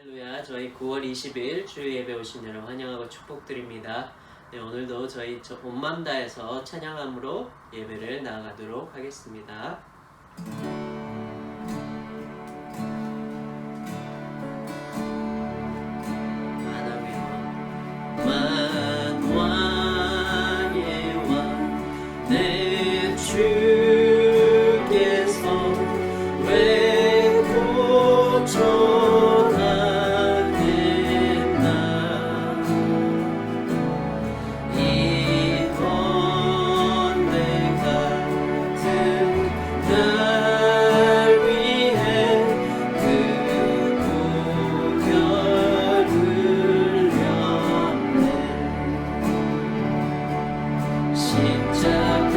할렐루야, 저희 9월 20일 주일 예배 오신 여러분 환영하고 축복드립니다. 네, 오늘도 저희 온맘다에서 찬양함으로 예배를 나아가도록 하겠습니다. 만왕의 왕 내 주께서 왜 고쳐하겠나. 이번 내 같은 날 위해 그 보혈을 흘렸네. 십자가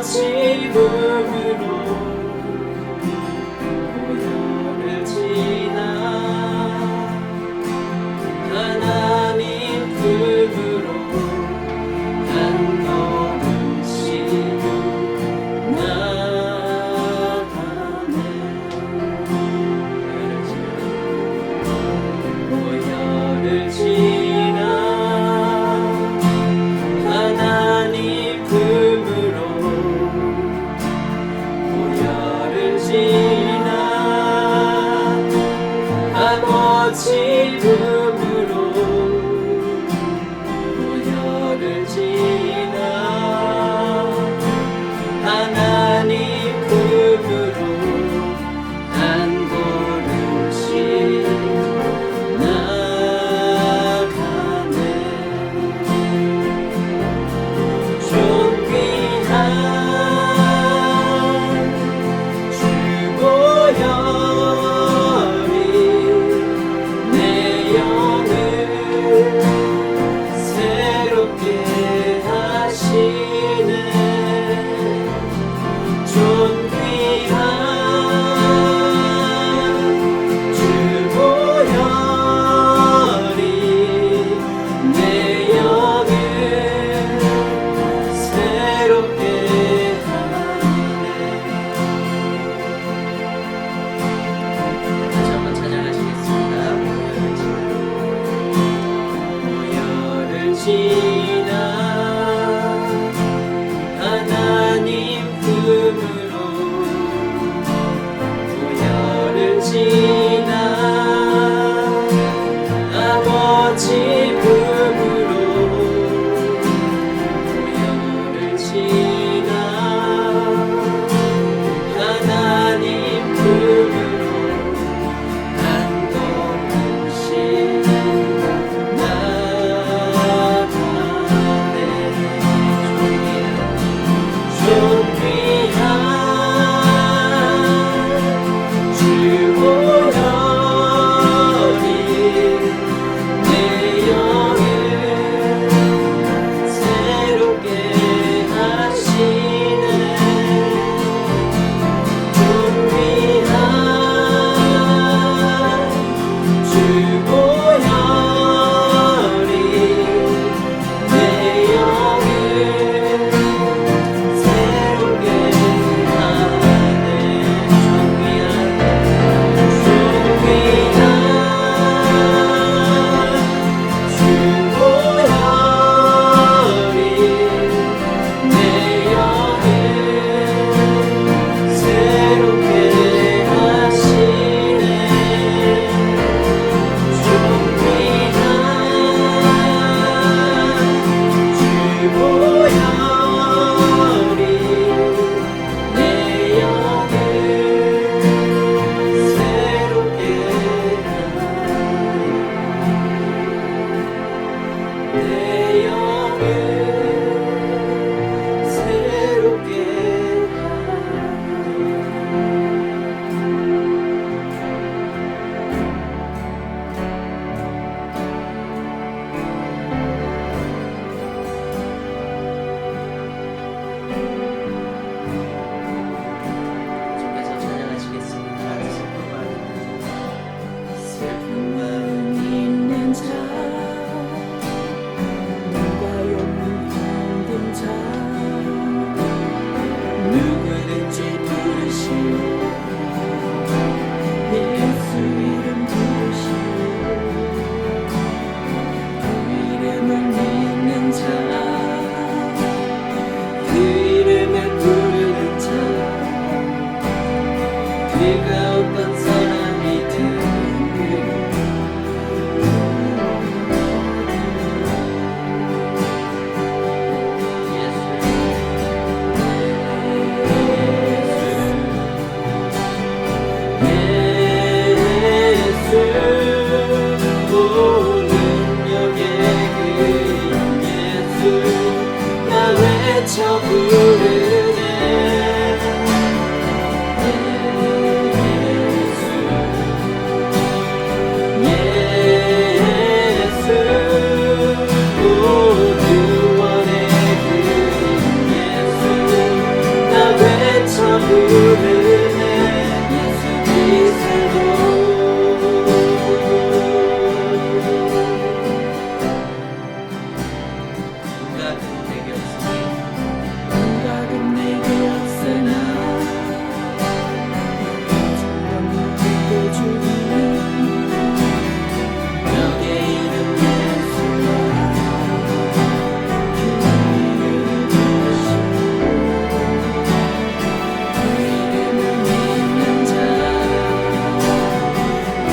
집음으로 보혈을 지나 하나님 품으로 한 걸음씩 나가네. 보혈을 지나 하나님 품으로 보혈을 지나 아버지 품으로 보혈을 지나 하나님 품으로 한 걸음씩 나가네. 존귀한 주 보혈이 내 영을 새롭게 하시네. 존귀한 주 보혈이 내 영을 새롭게 하네. 다시 한번 찬양하시겠습니다. 보혈을 지나 하나님 품으로 보혈을 지나 아버지 품으로 보혈을 지나 하나님 품으로 한 걸음씩 나가네. 존귀한 주 보혈이 내 영을 새롭게 하시네. 존귀한 주 보혈이 내 영을 새롭게 하네. 존귀한 주 보혈이 내 영을 새롭게 하시네. 존귀한 주 보혈이 내 영을 새롭게 하네. 내 영을 새롭게 주께서 찬양하시겠습니다. 슬픈 마음 있는 자, 누가 없는 힘든 자, 누구든지 부르시오. 예수 이름 부르시오. 그 이름을 믿는 자, 그 이름을 부르는 자, 그가 어떤 사람이든 외쳐 부르네. 예수 모두 원해 그 예수 부르네 예수 그리스도 감각은 내게 없으니 감각은 내게 없으나 잠깐만 듣고 주니 너의 이름 예수와 그 이름을 믿는 자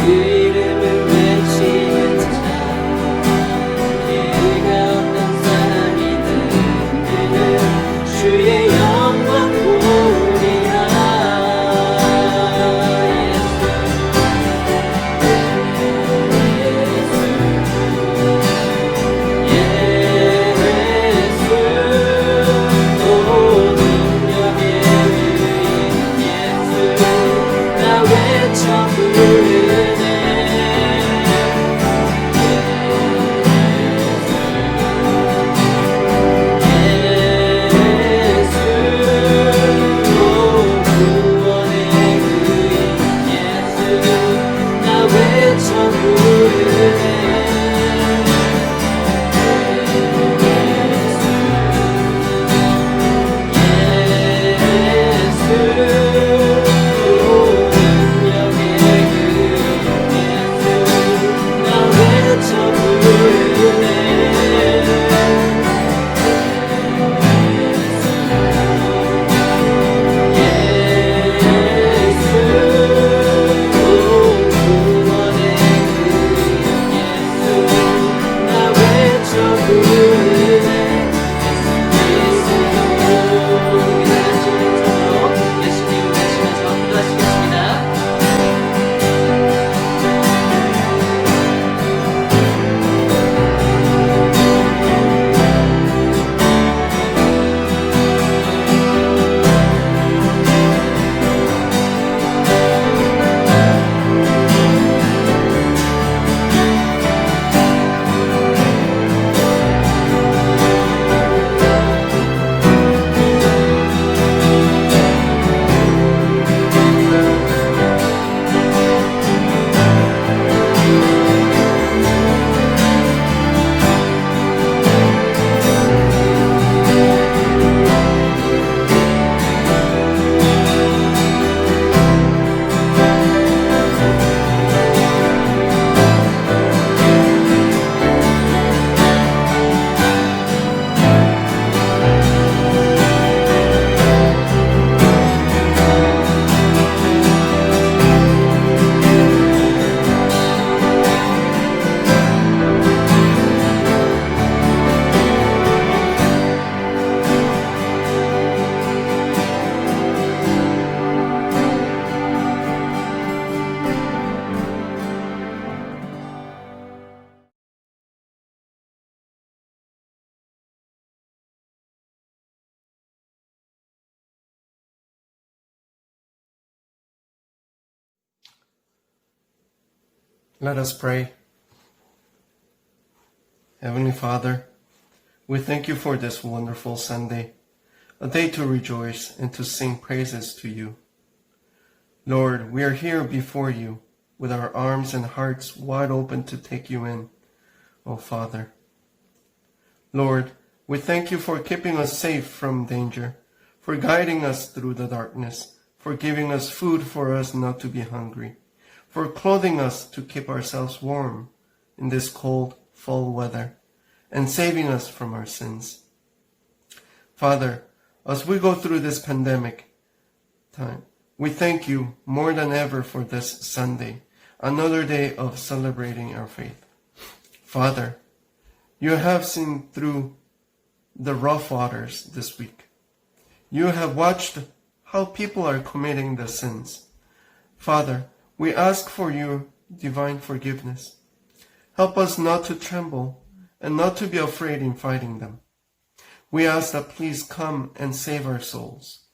그 이름을 외치는 자 그가 어떤 사람이든 그는 주의 영광 보리라 예수 오 능력의 의인 예수 나 외쳐 부르네 예수 오 구원의 의인 예수 나 외쳐 부르네 예수 오 능력의 의인 예수 나 외쳐 부르네 예수 오 구원의 의인 예수 나 외쳐 부르네 예수님을 외치면서 기도하시겠습니다. Let us pray. Heavenly Father, we thank you for this wonderful Sunday, a day to rejoice and to sing praises to you. Lord, we are here before you with our arms and hearts wide open to take you in, O Father. Lord, we thank you for keeping us safe from danger, for guiding us through the darkness, for giving us food for us not to be hungry, for clothing us to keep ourselves warm in this cold fall weather, and saving us from our sins. Father, as we go through this pandemic time, we thank you more than ever for this Sunday, another day of celebrating our faith. Father, you have seen through the rough waters this week. You have watched how people are committing the sins. Father, we ask for your divine forgiveness. Help us not to tremble and not to be afraid in fighting them. We ask that please come and save our souls.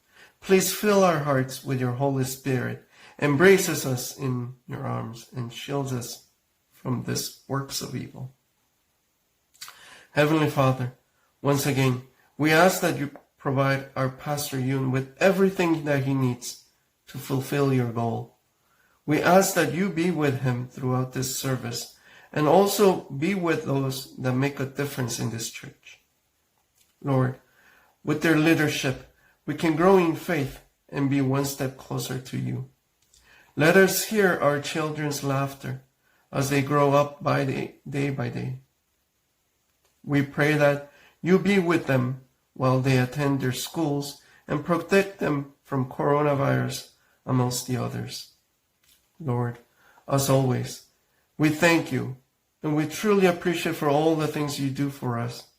Please fill our hearts with your Holy Spirit, embraces us in your arms, and shields us from this works of evil. Heavenly Father, once again, we ask that you provide our Pastor Yoon with everything that he needs to fulfill your goal. We ask that you be with him throughout this service and also be with those that make a difference in this church. Lord, with their leadership, we can grow in faith and be one step closer to you. Let us hear our children's laughter as they grow up day by day. We pray that you be with them while they attend their schools and protect them from coronavirus amongst the others. Lord, as always, we thank you and we truly appreciate for all the things you do for us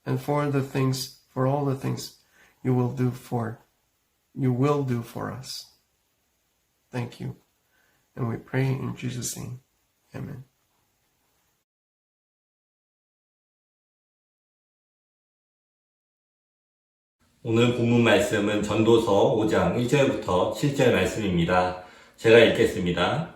and for all the things you will do for us. Thank you. And we pray in Jesus' name. Amen. 오늘 본문 말씀은 전도서 5장 1절부터 7절 말씀입니다. 제가 읽겠습니다.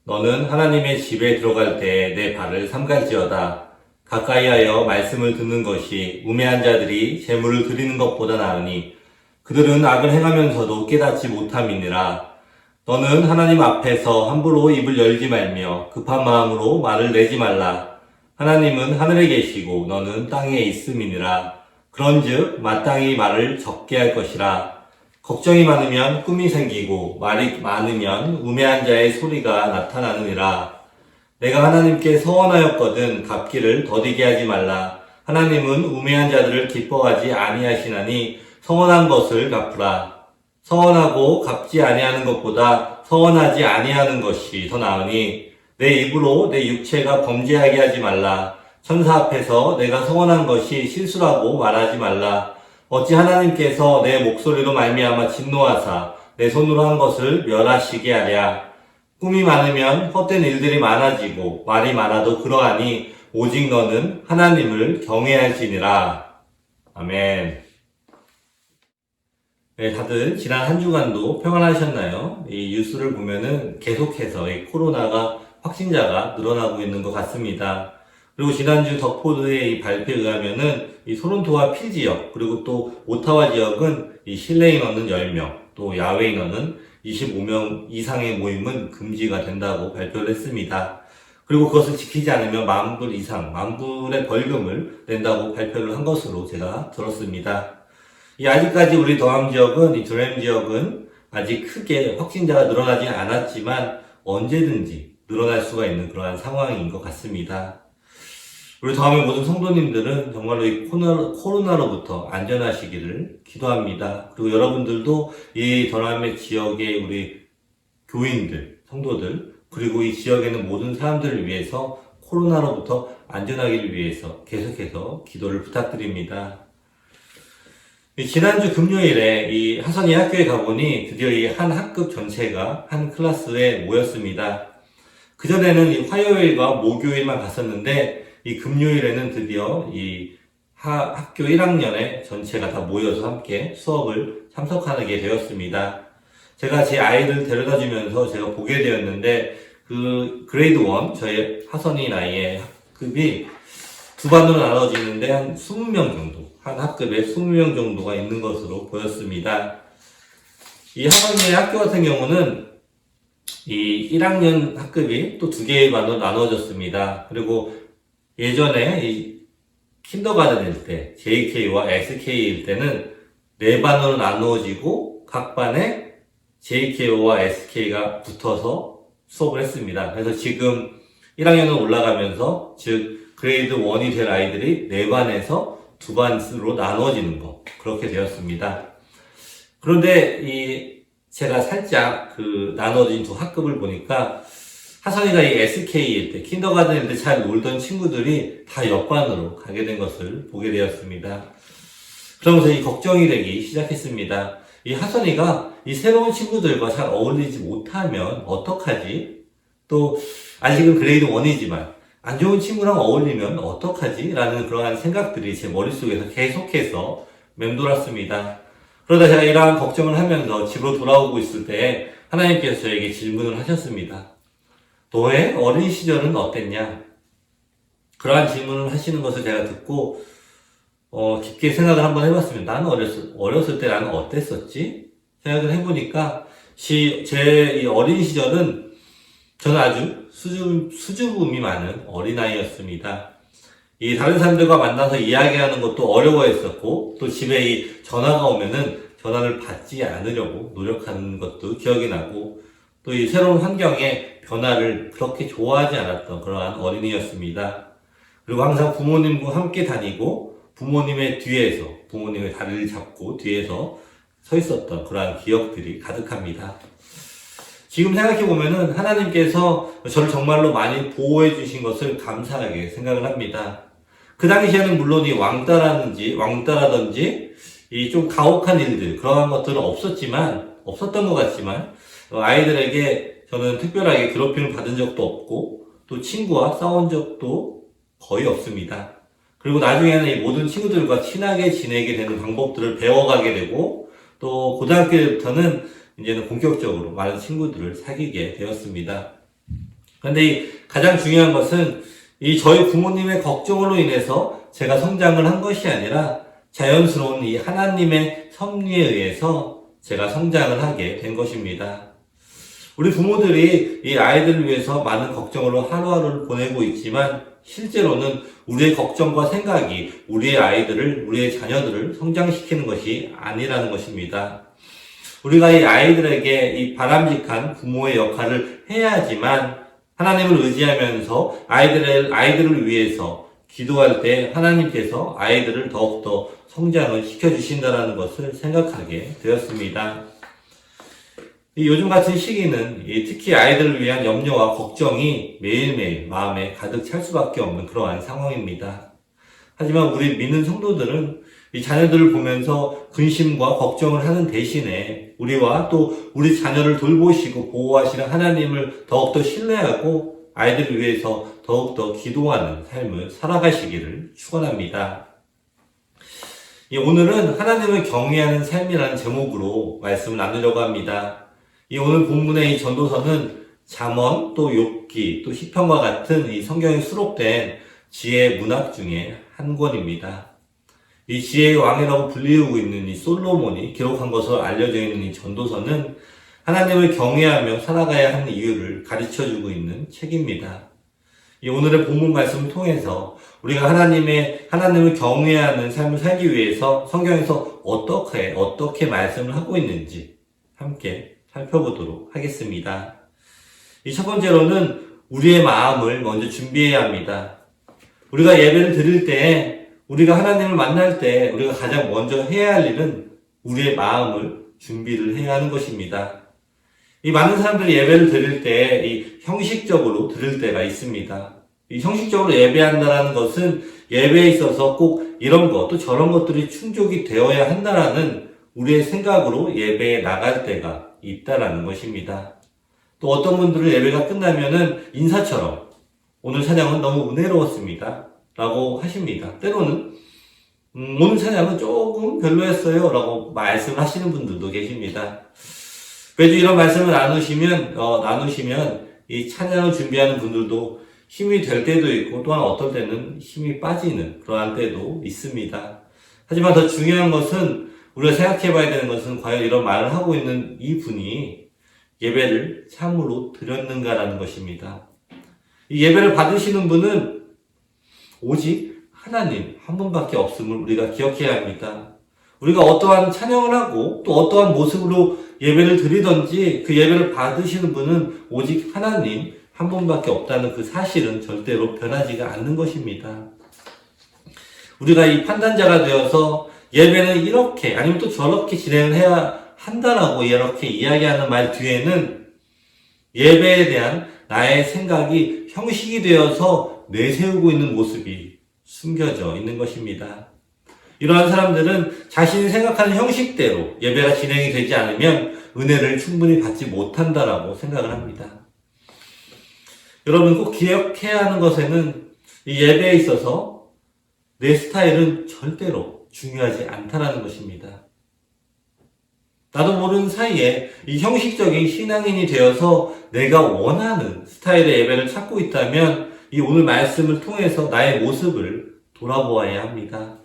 너는 하나님의 집에 들어갈 때 내 발을 삼갈지어다. 가까이하여 말씀을 듣는 것이 우매한 자들이 재물을 드리는 것보다 나으니 그들은 악을 행하면서도 깨닫지 못함이니라. 너는 하나님 앞에서 함부로 입을 열지 말며 급한 마음으로 말을 내지 말라. 하나님은 하늘에 계시고 너는 땅에 있음이니라. 그런즉 마땅히 말을 적게 할 것이라. 걱정이 많으면 꿈이 생기고 말이 많으면 우매한 자의 소리가 나타나느니라. 내가 하나님께 서원하였거든 갚기를 더디게 하지 말라. 하나님은 우매한 자들을 기뻐하지 아니하시나니 서원한 것을 갚으라. 서원하고 갚지 아니하는 것보다 서원하지 아니하는 것이 더 나으니 내 입으로 내 육체가 범죄하게 하지 말라. 천사 앞에서 내가 서원한 것이 실수라고 말하지 말라. 어찌 하나님께서 내 목소리로 말미암아 진노하사 내 손으로 한 것을 멸하시게 하랴. 꿈이 많으면 헛된 일들이 많아지고 말이 많아도 그러하니 오직 너는 하나님을 경외할지니라. 아멘. 네, 다들 지난 한 주간도 평안하셨나요? 이 뉴스를 보면은 계속해서 이 코로나가 확진자가 늘어나고 있는 것 같습니다. 그리고 지난주 덕포드의 이 발표에 의하면은 이 토론토와 필 지역, 그리고 또 오타와 지역은 이 실내 인원은 10명, 또 야외 인원은 25명 이상의 모임은 금지가 된다고 발표를 했습니다. 그리고 그것을 지키지 않으면 10,000불 이상, 10,000불의 벌금을 낸다고 발표를 한 것으로 제가 들었습니다. 아직까지 우리 더함 지역은, 이 드램 지역은 아직 크게 확진자가 늘어나지 않았지만 언제든지 늘어날 수가 있는 그러한 상황인 것 같습니다. 우리 더함의 모든 성도님들은 정말로 이 코로나로부터 안전하시기를 기도합니다. 그리고 여러분들도 이 더함의 지역의 우리 교인들, 성도들, 그리고 이 지역에 있는 모든 사람들을 위해서 코로나로부터 안전하기를 위해서 계속해서 기도를 부탁드립니다. 지난주 금요일에 이 하선이 학교에 가보니 드디어 이 한 학급 전체가 한 클래스에 모였습니다. 그전에는 이 화요일과 목요일만 갔었는데 이 금요일에는 드디어 이 학교 1학년의 전체가 다 모여서 함께 수업을 참석하게 되었습니다. 제가 제 아이를 데려다 주면서 제가 보게 되었는데 그 그레이드 1, 저희 하선이 나이의 학급이 두 반으로 나눠지는데 한 20명 정도, 한 학급에 20명 정도가 있는 것으로 보였습니다. 이 하선이의 학교 같은 경우는 이 1학년 학급이 또 두 개의 반으로 나눠졌습니다. 그리고 예전에 이 킨더가든일 때, JK와 SK일 때는 네 반으로 나누어지고 각 반에 JK와 SK가 붙어서 수업을 했습니다. 그래서 지금 1학년으로 올라가면서, 즉 그레이드 1이 될 아이들이 네 반에서 두 반으로 나누어지는 것, 그렇게 되었습니다. 그런데 제가 살짝 나눠진 두 학급을 보니까 하선이가 이 SK일 때, 킨더가든일 때 잘 놀던 친구들이 다 옆반으로 가게 된 것을 보게 되었습니다. 그러면서 이 걱정이 되기 시작했습니다. 이 하선이가 이 새로운 친구들과 잘 어울리지 못하면 어떡하지? 또 아직은 그레이드 1이지만 안 좋은 친구랑 어울리면 어떡하지? 라는 그러한 생각들이 제 머릿속에서 계속해서 맴돌았습니다. 그러다 제가 이러한 걱정을 하면서 집으로 돌아오고 있을 때 하나님께서 저에게 질문을 하셨습니다. 너의 어린 시절은 어땠냐? 그러한 질문을 하시는 것을 제가 듣고 깊게 생각을 한번 해봤습니다. 나는 어렸을 때 나는 어땠었지? 생각을 해보니까, 제 이 어린 시절은 저는 아주 수줍음이 많은 어린아이였습니다. 이 다른 사람들과 만나서 이야기하는 것도 어려워했었고, 또 집에 이 전화가 오면은 전화를 받지 않으려고 노력하는 것도 기억이 나고, 또 이 새로운 환경의 변화를 그렇게 좋아하지 않았던 그러한 어린이였습니다. 그리고 항상 부모님과 함께 다니고, 부모님의 다리를 잡고 뒤에서 서 있었던 그러한 기억들이 가득합니다. 지금 생각해보면은 하나님께서 저를 정말로 많이 보호해 주신 것을 감사하게 생각을 합니다. 그 당시에는 물론 이 왕따라든지 이 좀 가혹한 일들, 그러한 것들은 없었던 것 같지만, 아이들에게 저는 특별하게 괴롭힘을 받은 적도 없고, 또 친구와 싸운 적도 거의 없습니다. 그리고 나중에는 이 모든 친구들과 친하게 지내게 되는 방법들을 배워가게 되고, 또 고등학교 때부터는 이제는 본격적으로 많은 친구들을 사귀게 되었습니다. 그런데 이 가장 중요한 것은 저희 부모님의 걱정으로 인해서 제가 성장을 한 것이 아니라 자연스러운 이 하나님의 섭리에 의해서 제가 성장을 하게 된 것입니다. 우리 부모들이 이 아이들을 위해서 많은 걱정으로 하루하루를 보내고 있지만 실제로는 우리의 걱정과 생각이 우리의 자녀들을 성장시키는 것이 아니라는 것입니다. 우리가 이 아이들에게 이 바람직한 부모의 역할을 해야지만 하나님을 의지하면서 아이들을 위해서 기도할 때 하나님께서 아이들을 더욱더 성장을 시켜주신다는 것을 생각하게 되었습니다. 요즘 같은 시기는 특히 아이들을 위한 염려와 걱정이 매일매일 마음에 가득 찰 수밖에 없는 그러한 상황입니다. 하지만 우리 믿는 성도들은 이 자녀들을 보면서 근심과 걱정을 하는 대신에 우리와 또 우리 자녀를 돌보시고 보호하시는 하나님을 더욱더 신뢰하고 아이들을 위해서 더욱더 기도하는 삶을 살아가시기를 축원합니다. 오늘은 하나님을 경외하는 삶이라는 제목으로 말씀을 나누려고 합니다. 오늘 본문의 이 전도서는 잠언, 또 욥기, 또 시편과 같은 이 성경에 수록된 지혜 문학 중에 한 권입니다. 이 지혜의 왕이라고 불리우고 있는 이 솔로몬이 기록한 것으로 알려져 있는 이 전도서는 하나님을 경외하며 살아가야 하는 이유를 가르쳐주고 있는 책입니다. 오늘의 본문 말씀을 통해서 우리가 하나님을 경외하는 삶을 살기 위해서 성경에서 어떻게 말씀을 하고 있는지 함께 살펴보도록 하겠습니다. 첫 번째로는 우리의 마음을 먼저 준비해야 합니다. 우리가 예배를 드릴 때, 우리가 하나님을 만날 때 우리가 가장 먼저 해야 할 일은 우리의 마음을 준비를 해야 하는 것입니다. 많은 사람들이 예배를 드릴 때 형식적으로 드릴 때가 있습니다. 형식적으로 예배한다는 것은 예배에 있어서 꼭 이런 것 또 저런 것들이 충족이 되어야 한다라는 우리의 생각으로 예배에 나갈 때가 있다라는 것입니다. 또 어떤 분들은 예배가 끝나면은 인사처럼 오늘 찬양은 너무 은혜로웠습니다 라고 하십니다. 때로는 오늘 찬양은 조금 별로였어요 라고 말씀을 하시는 분들도 계십니다. 매주 이런 말씀을 나누시면 이 찬양을 준비하는 분들도 힘이 될 때도 있고 또한 어떨 때는 힘이 빠지는 그러한 때도 있습니다. 하지만 더 중요한 것은 우리가 생각해 봐야 되는 것은 과연 이런 말을 하고 있는 이 분이 예배를 참으로 드렸는가라는 것입니다. 이 예배를 받으시는 분은 오직 하나님 한 분밖에 없음을 우리가 기억해야 합니다. 우리가 어떠한 찬양을 하고 또 어떠한 모습으로 예배를 드리든지 그 예배를 받으시는 분은 오직 하나님 한 분밖에 없다는 그 사실은 절대로 변하지가 않는 것입니다. 우리가 이 판단자가 되어서 예배는 이렇게 아니면 또 저렇게 진행을 해야 한다라고 이렇게 이야기하는 말 뒤에는 예배에 대한 나의 생각이 형식이 되어서 내세우고 있는 모습이 숨겨져 있는 것입니다. 이러한 사람들은 자신이 생각하는 형식대로 예배가 진행이 되지 않으면 은혜를 충분히 받지 못한다라고 생각을 합니다. 여러분 꼭 기억해야 하는 것에는 이 예배에 있어서 내 스타일은 절대로 중요하지 않다라는 것입니다. 나도 모르는 사이에 이 형식적인 신앙인이 되어서 내가 원하는 스타일의 예배를 찾고 있다면 이 오늘 말씀을 통해서 나의 모습을 돌아보아야 합니다.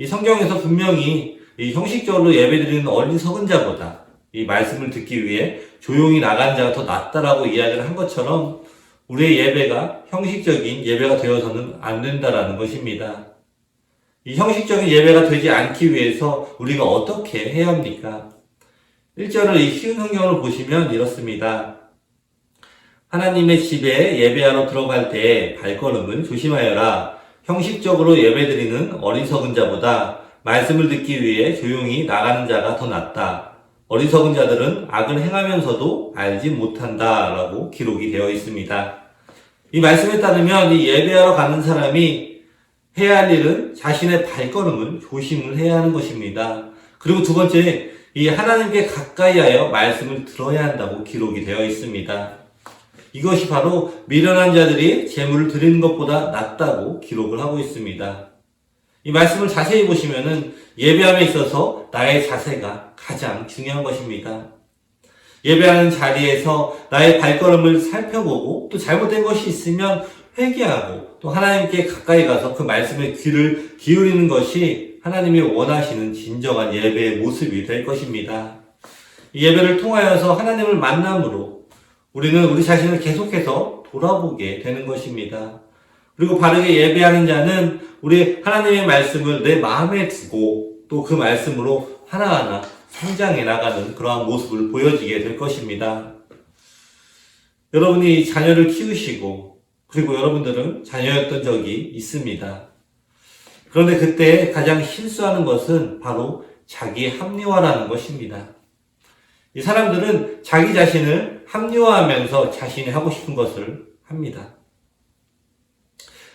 이 성경에서 분명히 이 형식적으로 예배드리는 어리석은 자보다 이 말씀을 듣기 위해 조용히 나간 자가 더 낫다라고 이야기를 한 것처럼 우리의 예배가 형식적인 예배가 되어서는 안 된다라는 것입니다. 이 형식적인 예배가 되지 않기 위해서 우리가 어떻게 해야 합니까? 1절을 이 쉬운 성경을 보시면 이렇습니다. 하나님의 집에 예배하러 들어갈 때 발걸음을 조심하여라. 형식적으로 예배드리는 어리석은 자보다 말씀을 듣기 위해 조용히 나가는 자가 더 낫다. 어리석은 자들은 악을 행하면서도 알지 못한다 라고 기록이 되어 있습니다. 이 말씀에 따르면 이 예배하러 가는 사람이 해야 할 일은 자신의 발걸음을 조심을 해야 하는 것입니다. 그리고 두 번째, 이 하나님께 가까이 하여 말씀을 들어야 한다고 기록이 되어 있습니다. 이것이 바로 미련한 자들이 제물을 드리는 것보다 낫다고 기록을 하고 있습니다. 이 말씀을 자세히 보시면은 예배함에 있어서 나의 자세가 가장 중요한 것입니다. 예배하는 자리에서 나의 발걸음을 살펴보고 또 잘못된 것이 있으면 회개하고 또 하나님께 가까이 가서 그 말씀에 귀를 기울이는 것이 하나님이 원하시는 진정한 예배의 모습이 될 것입니다. 이 예배를 통하여서 하나님을 만남으로 우리는 우리 자신을 계속해서 돌아보게 되는 것입니다. 그리고 바르게 예배하는 자는 우리 하나님의 말씀을 내 마음에 두고 또 그 말씀으로 하나하나 성장해 나가는 그러한 모습을 보여지게 될 것입니다. 여러분이 자녀를 키우시고 그리고 여러분들은 자녀였던 적이 있습니다. 그런데 그때 가장 실수하는 것은 바로 자기 합리화라는 것입니다. 이 사람들은 자기 자신을 합리화하면서 자신이 하고 싶은 것을 합니다.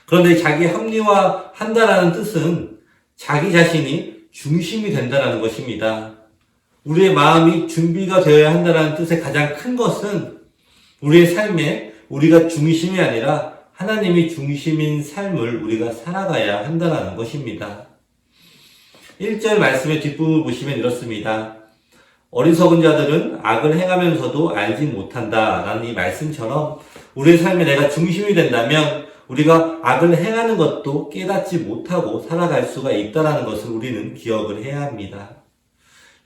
그런데 자기 합리화한다라는 뜻은 자기 자신이 중심이 된다는 것입니다. 우리의 마음이 준비가 되어야 한다는 뜻의 가장 큰 것은 우리의 삶에 우리가 중심이 아니라 하나님이 중심인 삶을 우리가 살아가야 한다는 것입니다. 1절 말씀의 뒷부분을 보시면 이렇습니다. 어리석은 자들은 악을 행하면서도 알지 못한다라는 이 말씀처럼 우리의 삶에 내가 중심이 된다면 우리가 악을 행하는 것도 깨닫지 못하고 살아갈 수가 있다는 것을 우리는 기억을 해야 합니다.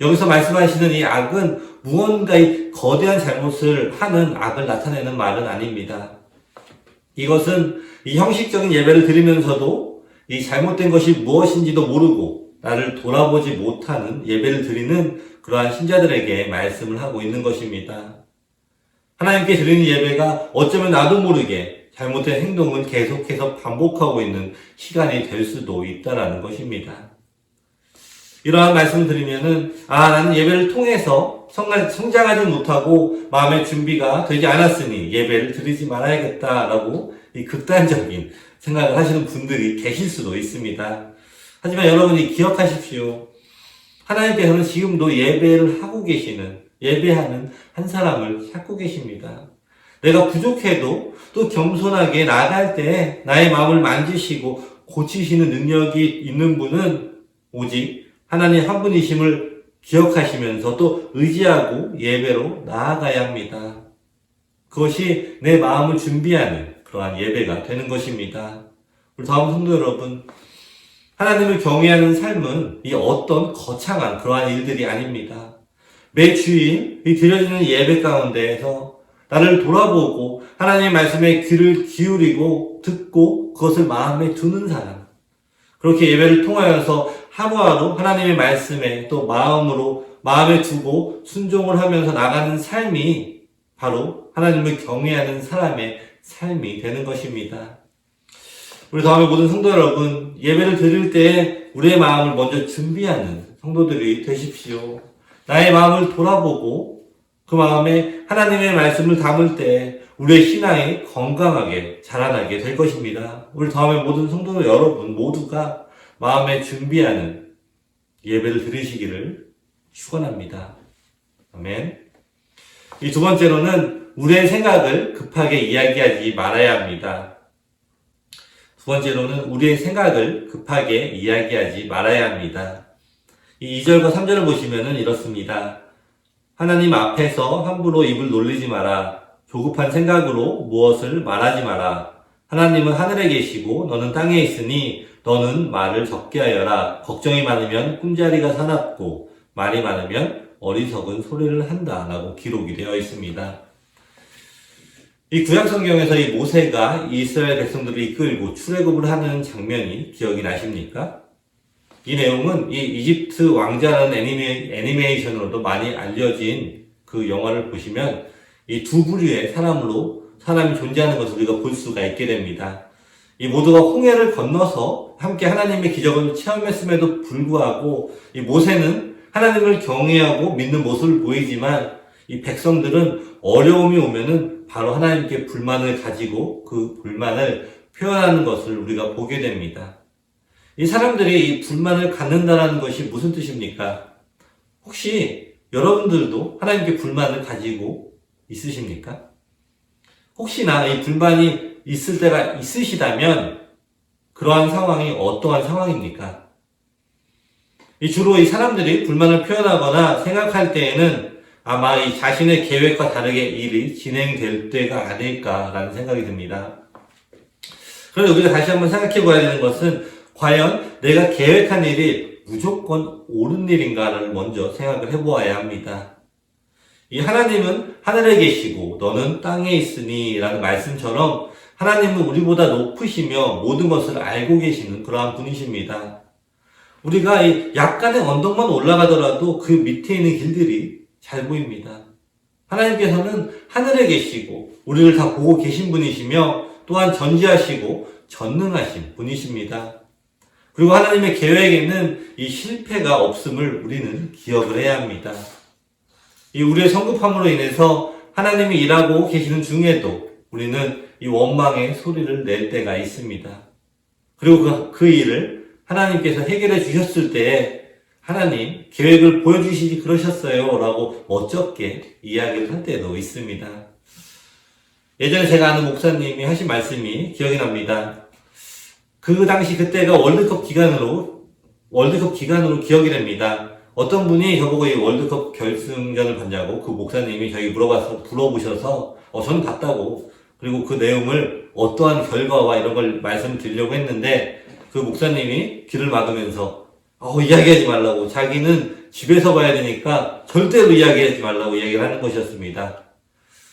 여기서 말씀하시는 이 악은 무언가의 거대한 잘못을 하는 악을 나타내는 말은 아닙니다. 이것은 이 형식적인 예배를 드리면서도 이 잘못된 것이 무엇인지도 모르고 나를 돌아보지 못하는 예배를 드리는 그러한 신자들에게 말씀을 하고 있는 것입니다. 하나님께 드리는 예배가 어쩌면 나도 모르게 잘못된 행동을 계속해서 반복하고 있는 시간이 될 수도 있다는 것입니다. 이러한 말씀을 드리면은 나는 예배를 통해서 성장하지 못하고 마음의 준비가 되지 않았으니 예배를 드리지 말아야겠다라고 이 극단적인 생각을 하시는 분들이 계실 수도 있습니다. 하지만 여러분이 기억하십시오. 하나님께서는 지금도 예배를 하고 계시는, 예배하는 한 사람을 찾고 계십니다. 내가 부족해도 또 겸손하게 나아갈 때 나의 마음을 만지시고 고치시는 능력이 있는 분은 오직 하나님 한 분이심을 기억하시면서 또 의지하고 예배로 나아가야 합니다. 그것이 내 마음을 준비하는 그러한 예배가 되는 것입니다. 우리 다음 성도 여러분, 하나님을 경외하는 삶은 이 어떤 거창한 그러한 일들이 아닙니다. 매 주일 이 드려지는 예배 가운데에서 나를 돌아보고 하나님의 말씀에 귀를 기울이고 듣고 그것을 마음에 두는 사람, 그렇게 예배를 통하여서 하루하루 하나님의 말씀에 또 마음에 두고 순종을 하면서 나가는 삶이 바로 하나님을 경외하는 사람의 삶이 되는 것입니다. 우리 다음에 모든 성도 여러분, 예배를 드릴 때 우리의 마음을 먼저 준비하는 성도들이 되십시오. 나의 마음을 돌아보고 그 마음에 하나님의 말씀을 담을 때 우리의 신앙이 건강하게 자라나게 될 것입니다. 우리 다음에 모든 성도 여러분 모두가 마음에 준비하는 예배를 드리시기를 축원합니다. 아멘. 이 두 번째로는 우리의 생각을 급하게 이야기하지 말아야 합니다. 두 번째로는 우리의 생각을 급하게 이야기하지 말아야 합니다. 이 2절과 3절을 보시면은 이렇습니다. 하나님 앞에서 함부로 입을 놀리지 마라. 조급한 생각으로 무엇을 말하지 마라. 하나님은 하늘에 계시고 너는 땅에 있으니 너는 말을 적게 하여라. 걱정이 많으면 꿈자리가 사납고 말이 많으면 어리석은 소리를 한다. 라고 기록이 되어 있습니다. 이 구약 성경에서 이 모세가 이스라엘 백성들을 이끌고 출애굽을 하는 장면이 기억이 나십니까? 이 내용은 이 이집트 왕자라는 애니메이션으로도 많이 알려진 그 영화를 보시면 이 두 부류의 사람이 존재하는 것을 우리가 볼 수가 있게 됩니다. 이 모두가 홍해를 건너서 함께 하나님의 기적을 체험했음에도 불구하고 이 모세는 하나님을 경외하고 믿는 모습을 보이지만 이 백성들은 어려움이 오면은 바로 하나님께 불만을 가지고 그 불만을 표현하는 것을 우리가 보게 됩니다. 이 사람들이 이 불만을 갖는다는 것이 무슨 뜻입니까? 혹시 여러분들도 하나님께 불만을 가지고 있으십니까? 혹시나 이 불만이 있을 때가 있으시다면 그러한 상황이 어떠한 상황입니까? 주로 이 사람들이 불만을 표현하거나 생각할 때에는 아마 이 자신의 계획과 다르게 일이 진행될 때가 아닐까라는 생각이 듭니다. 그런데 우리가 다시 한번 생각해 봐야 되는 것은 과연 내가 계획한 일이 무조건 옳은 일인가를 먼저 생각을 해보아야 합니다. 이 하나님은 하늘에 계시고 너는 땅에 있으니 라는 말씀처럼 하나님은 우리보다 높으시며 모든 것을 알고 계시는 그러한 분이십니다. 우리가 이 약간의 언덕만 올라가더라도 그 밑에 있는 길들이 잘 보입니다. 하나님께서는 하늘에 계시고 우리를 다 보고 계신 분이시며 또한 전지하시고 전능하신 분이십니다. 그리고 하나님의 계획에는 이 실패가 없음을 우리는 기억을 해야 합니다. 이 우리의 성급함으로 인해서 하나님이 일하고 계시는 중에도 우리는 이 원망의 소리를 낼 때가 있습니다. 그리고 그 일을 하나님께서 해결해 주셨을 때에 하나님 계획을 보여주시지 그러셨어요 라고 멋쩍게 이야기를 할 때도 있습니다. 예전에 제가 아는 목사님이 하신 말씀이 기억이 납니다. 그 당시 그때가 월드컵 기간으로 기억이 됩니다. 어떤 분이 저보고 이 월드컵 결승전을 봤냐고 그 목사님이 저희 물어보셔서 저는 봤다고 그리고 그 내용을 어떠한 결과와 이런 걸 말씀드리려고 했는데 그 목사님이 귀를 막으면서 이야기하지 말라고 자기는 집에서 봐야 되니까 절대로 이야기하지 말라고 이야기를 하는 것이었습니다.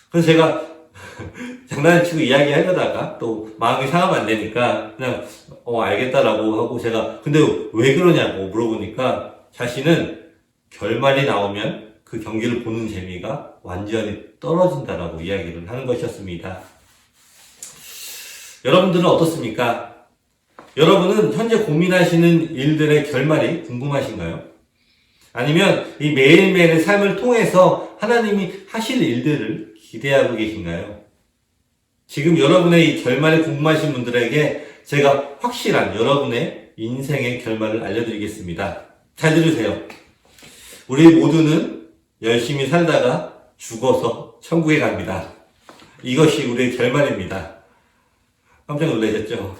그래서 제가 장난치고 이야기하려다가 또 마음이 상하면 안 되니까 그냥 알겠다라고 하고 제가 근데 왜 그러냐고 물어보니까 자신은 결말이 나오면 그 경기를 보는 재미가 완전히 떨어진다라고 이야기를 하는 것이었습니다. 여러분들은 어떻습니까? 여러분은 현재 고민하시는 일들의 결말이 궁금하신가요? 아니면 이 매일매일의 삶을 통해서 하나님이 하실 일들을 기대하고 계신가요? 지금 여러분의 이 결말이 궁금하신 분들에게 제가 확실한 여러분의 인생의 결말을 알려드리겠습니다. 잘 들으세요. 우리 모두는 열심히 살다가 죽어서 천국에 갑니다. 이것이 우리의 결말입니다. 깜짝 놀라셨죠?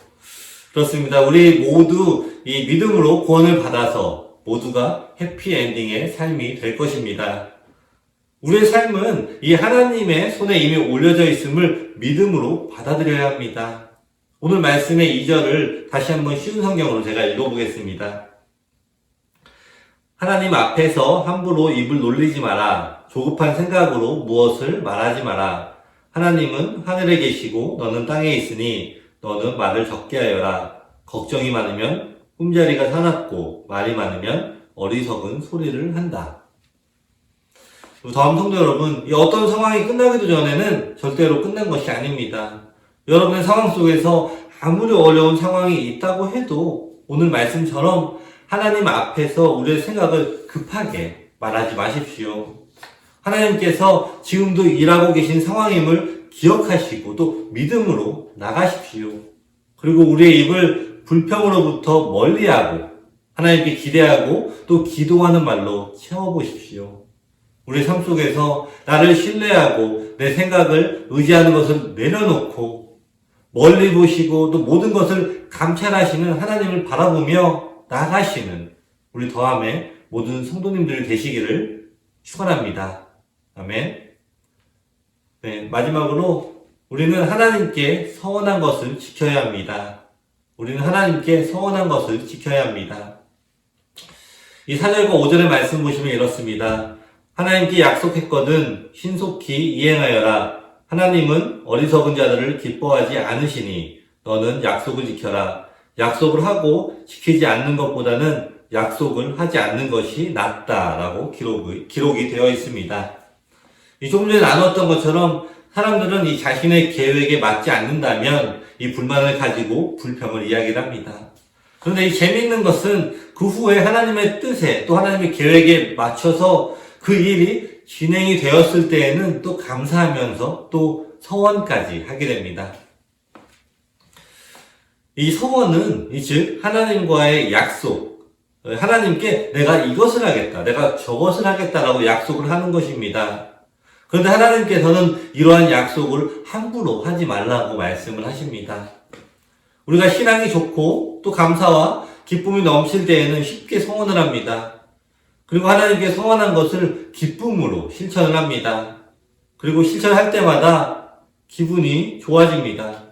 그렇습니다. 우리 모두 이 믿음으로 구원을 받아서 모두가 해피엔딩의 삶이 될 것입니다. 우리의 삶은 이 하나님의 손에 이미 올려져 있음을 믿음으로 받아들여야 합니다. 오늘 말씀의 2절을 다시 한번 쉬운 성경으로 제가 읽어보겠습니다. 하나님 앞에서 함부로 입을 놀리지 마라. 조급한 생각으로 무엇을 말하지 마라. 하나님은 하늘에 계시고 너는 땅에 있으니 너는 말을 적게 하여라. 걱정이 많으면 꿈자리가 사납고 말이 많으면 어리석은 소리를 한다. 다음 성도 여러분, 이 어떤 상황이 끝나기도 전에는 절대로 끝난 것이 아닙니다. 여러분의 상황 속에서 아무리 어려운 상황이 있다고 해도 오늘 말씀처럼 하나님 앞에서 우리의 생각을 급하게 말하지 마십시오. 하나님께서 지금도 일하고 계신 상황임을 기억하시고 또 믿음으로 나가십시오. 그리고 우리의 입을 불평으로부터 멀리하고 하나님께 기대하고 또 기도하는 말로 채워보십시오. 우리 삶 속에서 나를 신뢰하고 내 생각을 의지하는 것을 내려놓고 멀리 보시고 또 모든 것을 감찰하시는 하나님을 바라보며 나가시는 우리 더함의 모든 성도님들 되시기를 축원합니다. 아멘. 네, 마지막으로 우리는 하나님께 서원한 것을 지켜야 합니다. 우리는 하나님께 서원한 것을 지켜야 합니다. 이 4절과 5절의 말씀 보시면 이렇습니다. 하나님께 약속했거든 신속히 이행하여라. 하나님은 어리석은 자들을 기뻐하지 않으시니 너는 약속을 지켜라. 약속을 하고 지키지 않는 것보다는 약속을 하지 않는 것이 낫다라고 기록이 되어 있습니다. 조금 전에 나눴던 것처럼 사람들은 이 자신의 계획에 맞지 않는다면 이 불만을 가지고 불평을 이야기를 합니다. 그런데 이 재미있는 것은 그 후에 하나님의 뜻에 또 하나님의 계획에 맞춰서 그 일이 진행이 되었을 때에는 또 감사하면서 또 서원까지 하게 됩니다. 이 서원은 즉 하나님과의 약속, 하나님께 내가 이것을 하겠다, 내가 저것을 하겠다라고 약속을 하는 것입니다. 그런데 하나님께서는 이러한 약속을 함부로 하지 말라고 말씀을 하십니다. 우리가 신앙이 좋고 또 감사와 기쁨이 넘칠 때에는 쉽게 서원을 합니다. 그리고 하나님께 서원한 것을 기쁨으로 실천을 합니다. 그리고 실천할 때마다 기분이 좋아집니다.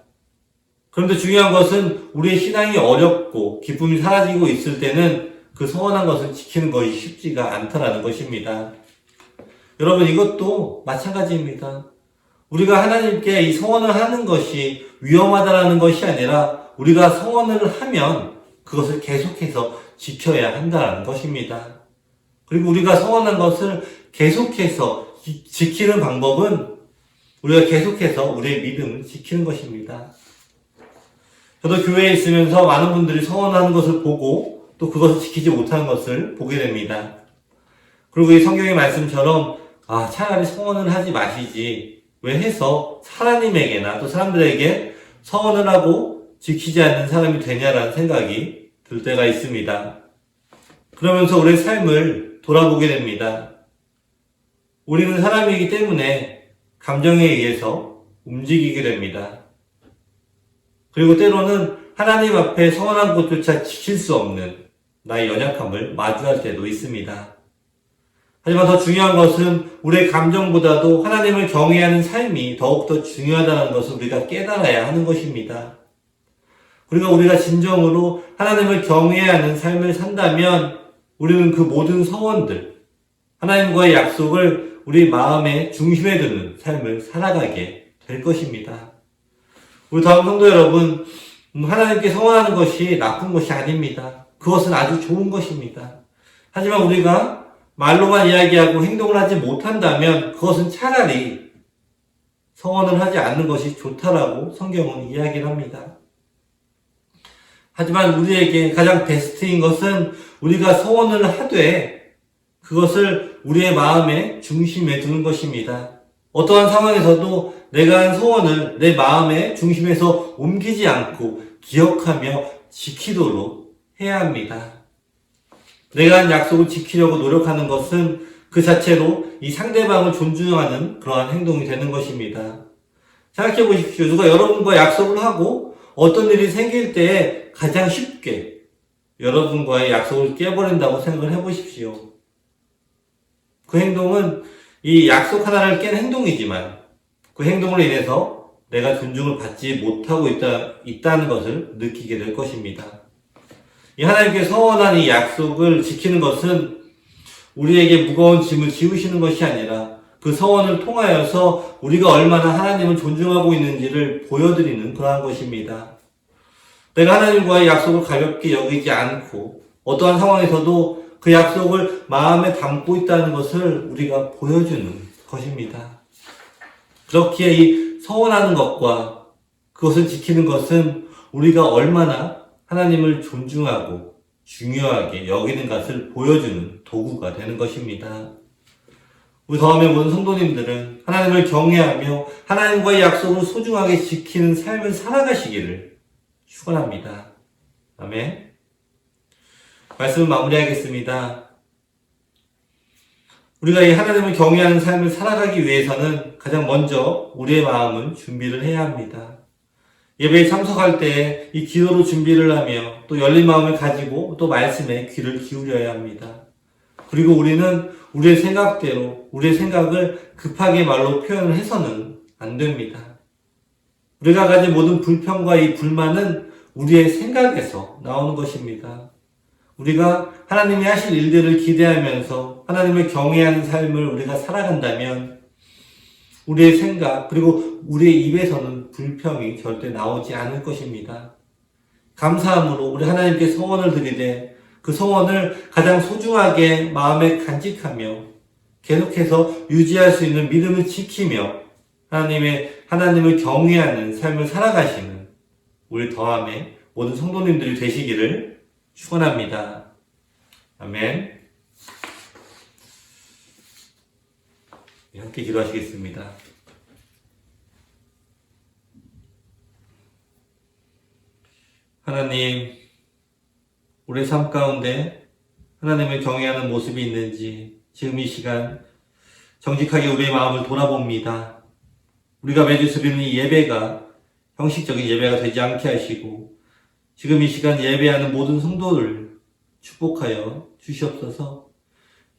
그런데 중요한 것은 우리의 신앙이 어렵고 기쁨이 사라지고 있을 때는 그 서원한 것을 지키는 것이 쉽지가 않다라는 것입니다. 여러분, 이것도 마찬가지입니다. 우리가 하나님께 이 서원을 하는 것이 위험하다라는 것이 아니라 우리가 서원을 하면 그것을 계속해서 지켜야 한다는 것입니다. 그리고 우리가 서원한 것을 계속해서 지키는 방법은 우리가 계속해서 우리의 믿음을 지키는 것입니다. 저도 교회에 있으면서 많은 분들이 서원하는 것을 보고 또 그것을 지키지 못하는 것을 보게 됩니다. 그리고 이 성경의 말씀처럼 차라리 서원을 하지 마시지 왜 해서 하나님에게나 또 사람들에게 서원을 하고 지키지 않는 사람이 되냐라는 생각이 들 때가 있습니다. 그러면서 우리의 삶을 돌아보게 됩니다. 우리는 사람이기 때문에 감정에 의해서 움직이게 됩니다. 그리고 때로는 하나님 앞에 서원한 것조차 지킬 수 없는 나의 연약함을 마주할 때도 있습니다. 하지만 더 중요한 것은 우리의 감정보다도 하나님을 경외하는 삶이 더욱더 중요하다는 것을 우리가 깨달아야 하는 것입니다. 그리고 우리가 진정으로 하나님을 경외하는 삶을 산다면 우리는 그 모든 서원들, 하나님과의 약속을 우리 마음의 중심에 두는 삶을 살아가게 될 것입니다. 우리 다음 성도 여러분, 하나님께 서원하는 것이 나쁜 것이 아닙니다. 그것은 아주 좋은 것입니다. 하지만 우리가 말로만 이야기하고 행동을 하지 못한다면 그것은 차라리 서원을 하지 않는 것이 좋다라고 성경은 이야기를 합니다. 하지만 우리에게 가장 베스트인 것은 우리가 서원을 하되 그것을 우리의 마음의 중심에 두는 것입니다. 어떠한 상황에서도 내가 한 소원을 내 마음의 중심에서 옮기지 않고 기억하며 지키도록 해야 합니다. 내가 한 약속을 지키려고 노력하는 것은 그 자체로 이 상대방을 존중하는 그러한 행동이 되는 것입니다. 생각해 보십시오. 누가 여러분과 약속을 하고 어떤 일이 생길 때에 가장 쉽게 여러분과의 약속을 깨버린다고 생각을 해보십시오. 그 행동은 이 약속 하나를 깬 행동이지만 그 행동으로 인해서 내가 존중을 받지 못하고 있다는 것을 느끼게 될 것입니다. 이 하나님께 서원한 이 약속을 지키는 것은 우리에게 무거운 짐을 지우시는 것이 아니라 그 서원을 통하여서 우리가 얼마나 하나님을 존중하고 있는지를 보여드리는 그러한 것입니다. 내가 하나님과의 약속을 가볍게 여기지 않고 어떠한 상황에서도 그 약속을 마음에 담고 있다는 것을 우리가 보여주는 것입니다. 그렇기에 이 서원하는 것과 그것을 지키는 것은 우리가 얼마나 하나님을 존중하고 중요하게 여기는 것을 보여주는 도구가 되는 것입니다. 우리 다음에 모든 성도님들은 하나님을 경외하며 하나님과의 약속을 소중하게 지키는 삶을 살아가시기를 축원합니다. 아멘. 말씀을 마무리하겠습니다. 우리가 이 하나님을 경외하는 삶을 살아가기 위해서는 가장 먼저 우리의 마음은 준비를 해야 합니다. 예배에 참석할 때 이 기도로 준비를 하며 또 열린 마음을 가지고 또 말씀에 귀를 기울여야 합니다. 그리고 우리는 우리의 생각대로 우리의 생각을 급하게 말로 표현을 해서는 안 됩니다. 우리가 가진 모든 불평과 이 불만은 우리의 생각에서 나오는 것입니다. 우리가 하나님이 하실 일들을 기대하면서 하나님을 경외하는 삶을 우리가 살아간다면 우리의 생각 그리고 우리의 입에서는 불평이 절대 나오지 않을 것입니다. 감사함으로 우리 하나님께 소원을 드리되 그 소원을 가장 소중하게 마음에 간직하며 계속해서 유지할 수 있는 믿음을 지키며 하나님을 경외하는 삶을 살아가시는 우리 더함의 모든 성도님들이 되시기를 축원합니다. 아멘. 함께 기도하시겠습니다. 하나님, 우리의 삶 가운데 하나님을 경외하는 모습이 있는지 지금 이 시간 정직하게 우리의 마음을 돌아봅니다. 우리가 매주 드리는 이 예배가 형식적인 예배가 되지 않게 하시고 지금 이 시간 예배하는 모든 성도를 축복하여 주시옵소서.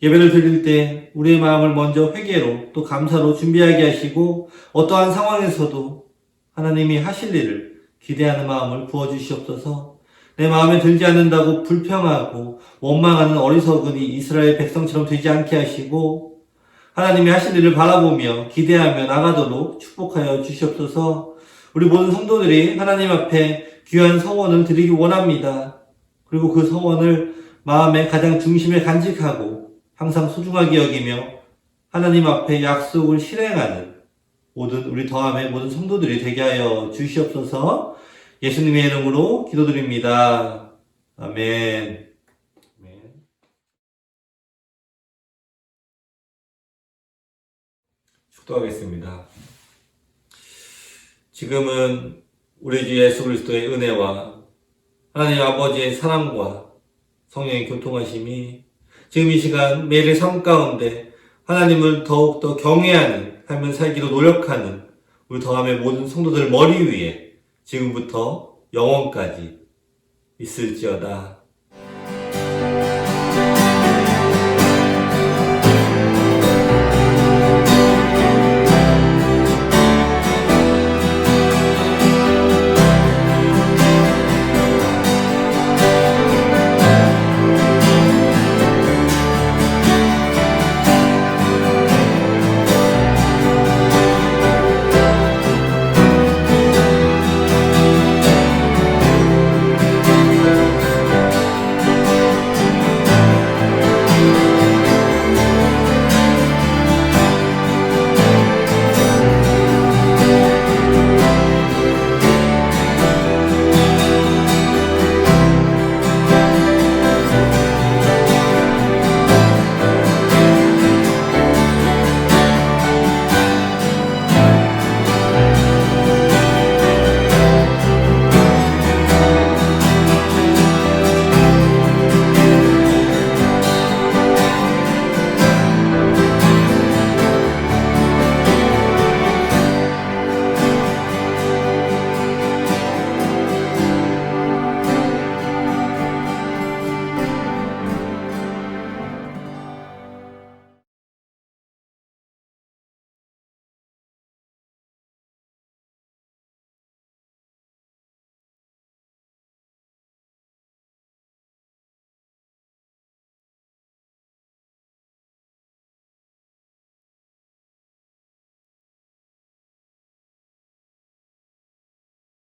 예배를 드릴 때 우리의 마음을 먼저 회개로 또 감사로 준비하게 하시고 어떠한 상황에서도 하나님이 하실 일을 기대하는 마음을 부어주시옵소서. 내 마음에 들지 않는다고 불평하고 원망하는 어리석은 이 이스라엘 백성처럼 되지 않게 하시고 하나님이 하실 일을 바라보며 기대하며 나가도록 축복하여 주시옵소서. 우리 모든 성도들이 하나님 앞에 귀한 서원을 드리기 원합니다. 그리고 그 서원을 마음의 가장 중심에 간직하고 항상 소중하게 여기며 하나님 앞에 약속을 실행하는 모든 우리 더함의 모든 성도들이 되게 하여 주시옵소서. 예수님의 이름으로 기도드립니다. 아멘. 축도하겠습니다. 지금은 우리 주 예수 그리스도의 은혜와 하나님 아버지의 사랑과 성령의 교통하심이 지금 이 시간 매일의 삶 가운데 하나님을 더욱더 경외하는 삶을 살기로 노력하는 우리 더함의 모든 성도들 머리 위에 지금부터 영원까지 있을지어다.